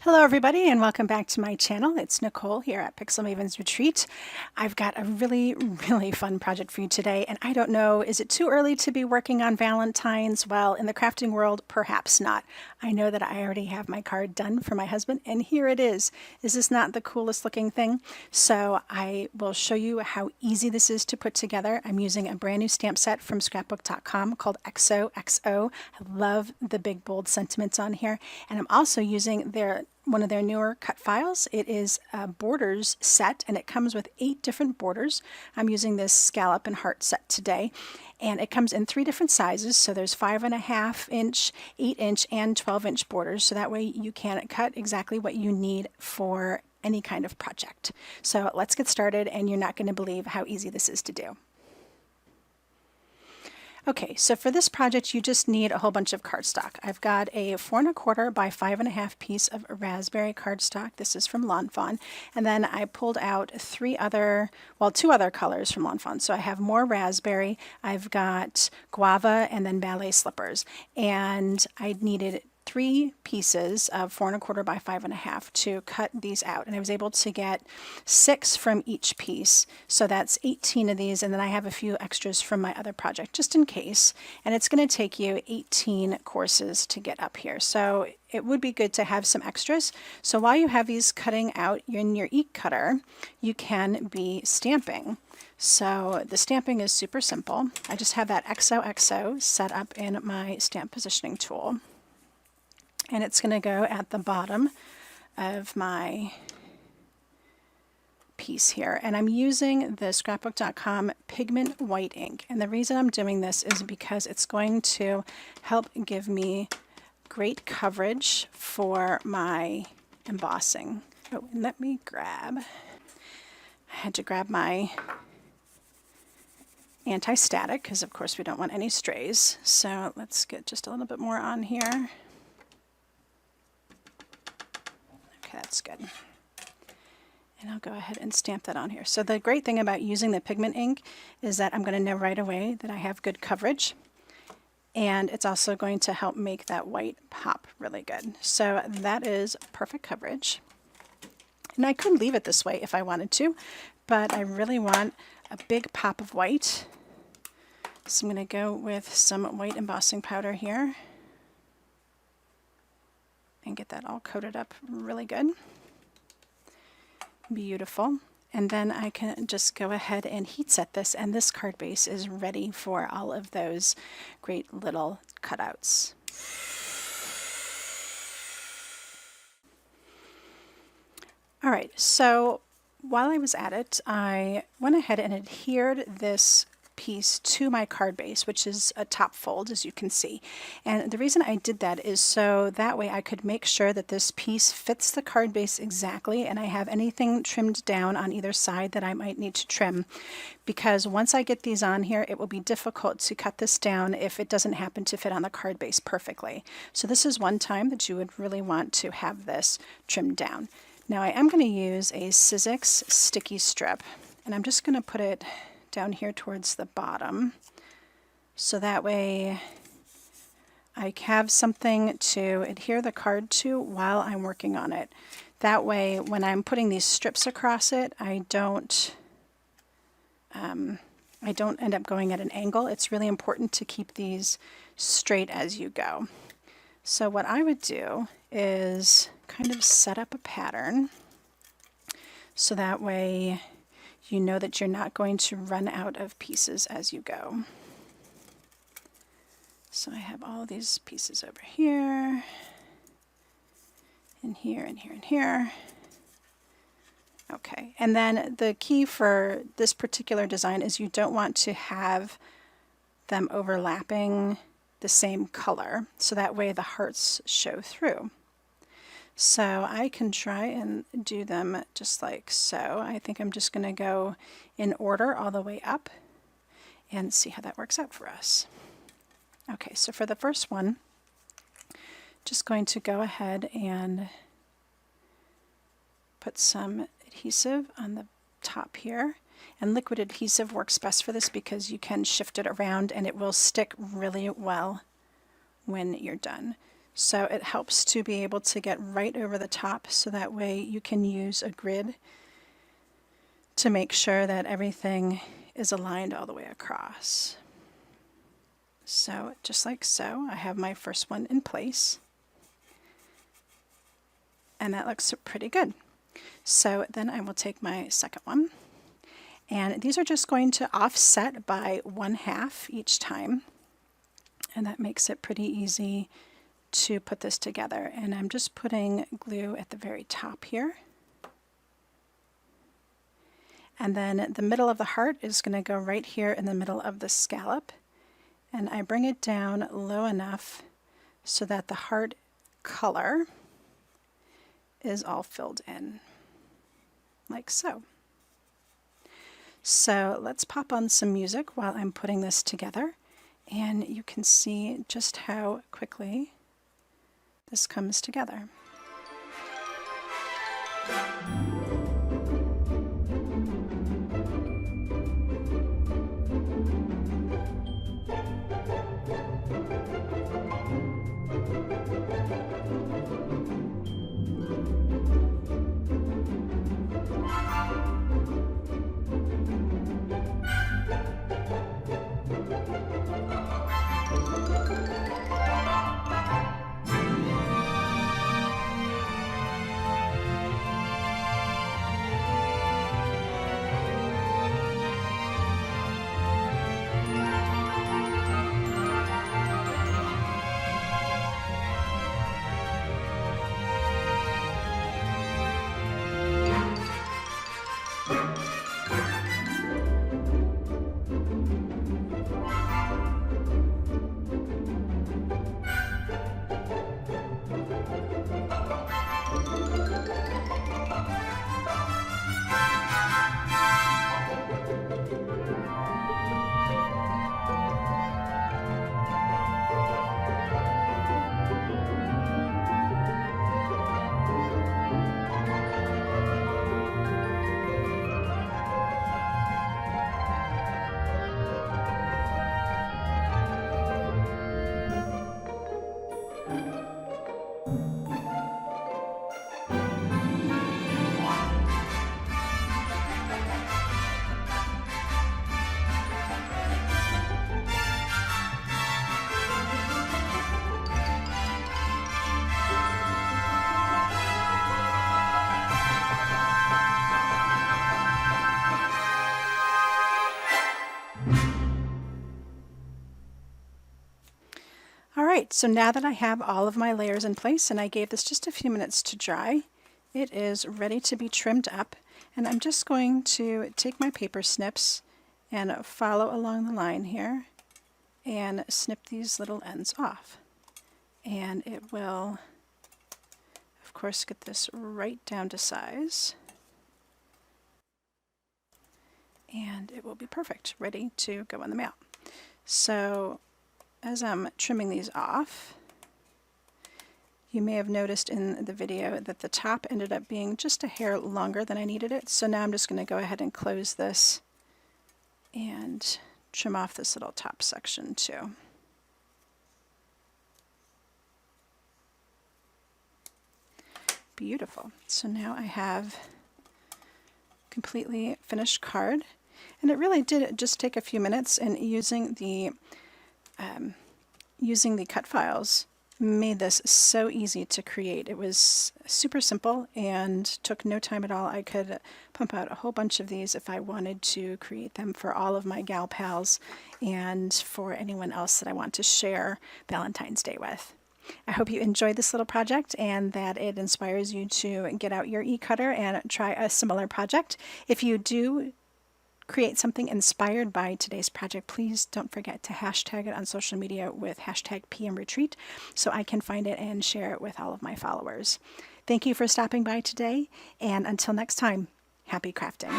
Hello everybody and welcome back to my channel. It's Nicole here at Pixel Maven's Retreat. I've got a really fun project for you today, and I don't know, is it too early to be working on Valentine's? Well, in the crafting world, perhaps not. I know that I already have my card done for my husband, and here it is. Is this not the coolest looking thing? So I will show you how easy this is to put together. I'm using a brand new stamp set from scrapbook.com called XOXO. I love the big bold sentiments on here, and I'm also using one of their newer cut files. It is a borders set, and it comes with 8 different borders. I'm using this scallop and heart set today, and it comes in 3 different sizes. So there's 5.5 inch, 8 inch, and 12 inch borders. So that way you can cut exactly what you need for any kind of project. So let's get started, and you're not going to believe how easy this is to do. Okay, so for this project, you just need a whole bunch of cardstock. I've got a 4 1/4 by 5.5 piece of raspberry cardstock. This is from Lawn Fawn. And then I pulled out 2 other colors from Lawn Fawn. So I have more raspberry, I've got guava, and then ballet slippers. And I needed 3 pieces of 4 1/4 by 5.5 to cut these out, and I was able to get 6 from each piece, so that's 18 of these, and then I have a few extras from my other project just in case, and it's going to take you 18 courses to get up here, so it would be good to have some extras. So while you have these cutting out in your ink cutter, you can be stamping. So the stamping is super simple. I just have that XOXO set up in my stamp positioning tool. And it's going to go at the bottom of my piece here. And I'm using the scrapbook.com pigment white ink. And the reason I'm doing this is because it's going to help give me great coverage for my embossing. Oh, and let me grab, I had to grab my anti-static because of course we don't want any strays. So let's get just a little bit more on here. That's good. And I'll go ahead and stamp that on here. So the great thing about using the pigment ink is that I'm going to know right away that I have good coverage, and it's also going to help make that white pop really good. So that is perfect coverage. And I could leave it this way if I wanted to, but I really want a big pop of white. So I'm going to go with some white embossing powder here and get that all coated up really good. Beautiful. And then I can just go ahead and heat set this, and this card base is ready for all of those great little cutouts. All right, so while I was at it, I went ahead and adhered this piece to my card base, which is a top fold, as you can see. And the reason I did that is so that way I could make sure that this piece fits the card base exactly, and I have anything trimmed down on either side that I might need to trim, because once I get these on here, it will be difficult to cut this down if it doesn't happen to fit on the card base perfectly. So this is one time that you would really want to have this trimmed down. Now I am going to use a Sizzix sticky strip, and I'm just going to put it down here towards the bottom, so that way I have something to adhere the card to while I'm working on it. That way when I'm putting these strips across it, I don't end up going at an angle. It's really important to keep these straight as you go. So what I would do is kind of set up a pattern so that way you know that you're not going to run out of pieces as you go. So I have all these pieces over here, and here, and here, and here. Okay, and then the key for this particular design is you don't want to have them overlapping the same color, so that way the hearts show through. So I can try and do them just like so. I think I'm just going to go in order all the way up and see how that works out for us. Okay, so for the first one, just going to go ahead and put some adhesive on the top here. And liquid adhesive works best for this because you can shift it around and it will stick really well when you're done. So it helps to be able to get right over the top, so that way you can use a grid to make sure that everything is aligned all the way across. So just like so, I have my first one in place, and that looks pretty good. So then I will take my second one, and these are just going to offset by 1/2 each time, and that makes it pretty easy to put this together. And I'm just putting glue at the very top here. And then the middle of the heart is going to go right here in the middle of the scallop. And I bring it down low enough so that the heart color is all filled in, like so. So let's pop on some music while I'm putting this together, and you can see just how quickly this comes together. Alright, so now that I have all of my layers in place, and I gave this just a few minutes to dry, it is ready to be trimmed up. And I'm just going to take my paper snips and follow along the line here and snip these little ends off. And it will, of course, get this right down to size. And it will be perfect, ready to go in the mail. So as I'm trimming these off, you may have noticed in the video that the top ended up being just a hair longer than I needed it. So now I'm just going to go ahead and close this and trim off this little top section too. Beautiful. So now I have completely finished card, and it really did just take a few minutes, and using the cut files made this so easy to create. It was super simple and took no time at all. I could pump out a whole bunch of these if I wanted to create them for all of my gal pals and for anyone else that I want to share Valentine's Day with. I hope you enjoyed this little project and that it inspires you to get out your e-cutter and try a similar project. If you do create something inspired by today's project, please don't forget to hashtag it on social media with hashtag PMRetreat so I can find it and share it with all of my followers. Thank you for stopping by today, and until next time, happy crafting.